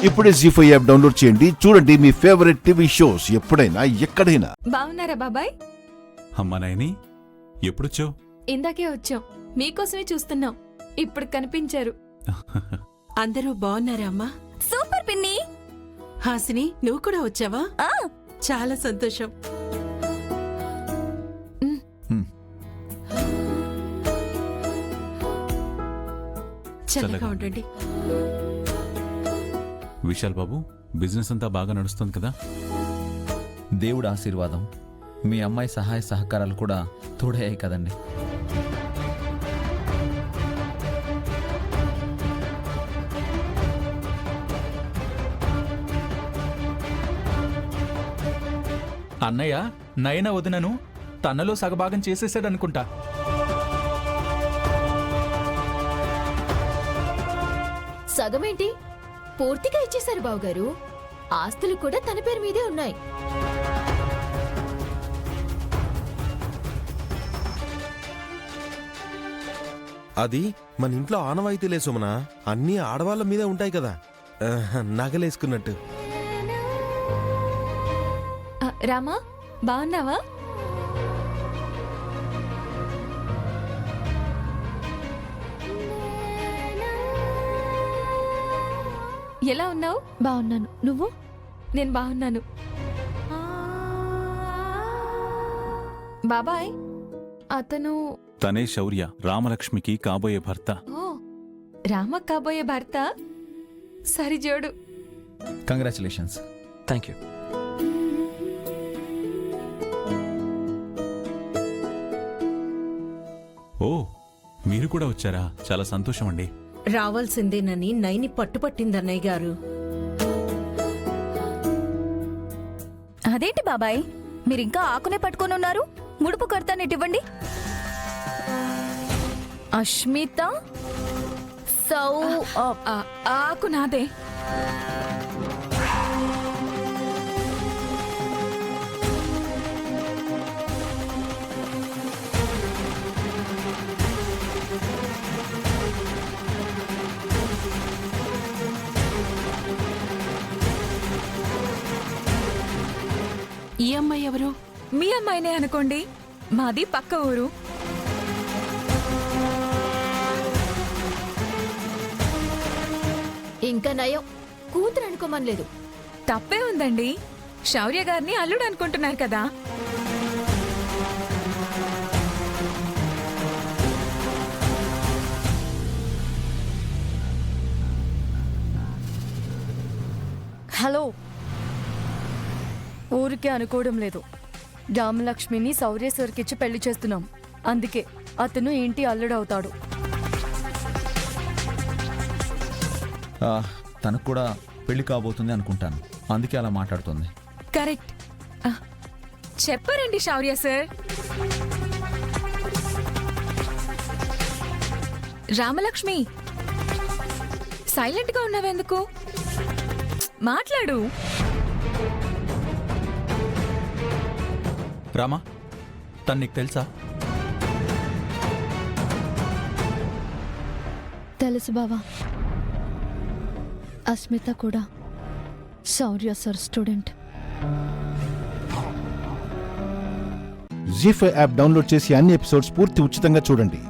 ఇప్పుడే జీ5 app download చేయండి. చూడండి మీ ఫేవరెట్ టీవీ షోస్ ఎప్పుడైనా ఎక్కడైనా. బాగున్నారా బాబాయ్? అమ్మా నాయని, ఎప్పుడొచ్చావు? ఇందాకే వచ్చాం, మీకోసమే చూస్తున్నాం. ఇప్పుడు కనిపించారు. అందరూ బాగున్నారా అమ్మా? సూపర్ పిన్ని. హాసిని, నువ్వు కూడా వచ్చావా? చాలా సంతోషం. చల్లగా ఉండండి. విశాల్ బాబు, బిజినెస్ అంతా బాగా నడుస్తుంది కదా? దేవుడు ఆశీర్వాదం, మీ అమ్మాయి సహాయ సహకారాలు కూడా తోడయ్యాయి కదండి. అన్నయ్య నయన వదినను తనలో సగభాగం చేసేసాడనుకుంటా. సగమేంటి, పూర్తిగా ఇచ్చేశారు బావగారు. ఆస్తులు కూడా తన పేరు మీదే ఉన్నాయి. అది మన ఇంట్లో ఆనవాయితీలే సుమనా, అన్నీ ఆడవాళ్ళ మీదే ఉంటాయి కదా, నగలేసుకున్నట్టు. రామా, బాగున్నావా? ఎలా ఉన్నావు? బాగున్నాను, నువ్వు? నేను బాగున్నాను. బాబాయ్, అతను తనే శౌర్య, రామలక్ష్మికి కాబోయే భర్త. ఓ, రామ కాబోయే భర్త. సరిజోడు. కంగ్రాచులేషన్స్. Thank you. ఓ, మీరు కూడా వచ్చారా? చాలా సంతోషం అండి. రావాల్సిందేనని నైని పట్టుపట్టిందన్నయ్య గారు. అదేంటి బాబాయ్, మీరింకా ఆకునే పట్టుకొని ఉన్నారు? ముడుపు కడతానేటివ్వండి. అష్మిత సౌ ఆకు నాదే. ఈ అమ్మాయి ఎవరు? మీ అమ్మాయినే అనుకోండి, మాది పక్క ఊరు. ఇంకా నయం, కూతురు అనుకోమనలేదు. తప్పే ఉందండి, శౌర్య గారిని అల్లుడు అనుకుంటున్నారు కదా. హలో, ఊరికే అనుకోవడం లేదు. రామలక్ష్మిని శౌర్య సార్కిచ్చి పెళ్లి చేస్తున్నాం. అందుకే అతను ఇంటి అల్లుడవుతాడు. తనకు కూడా పెళ్లి కాబోతుంది అనుకుంటాను, అందుకే అలా మాట్లాడుతుంది. కరెక్ట్. చెప్పారండి శౌర్య సార్. రామలక్ష్మి, సైలెంట్ గా ఉన్నావెందుకు? మాట్లాడు. రామా, తను నీకు తెలుసా? తెలుసు బావా. అస్మిత కూడా శౌర్య సార్ స్టూడెంట్. జీ5 యాప్ డౌన్లోడ్ చేసి అన్ని ఎపిసోడ్స్ పూర్తి ఉచితంగా చూడండి.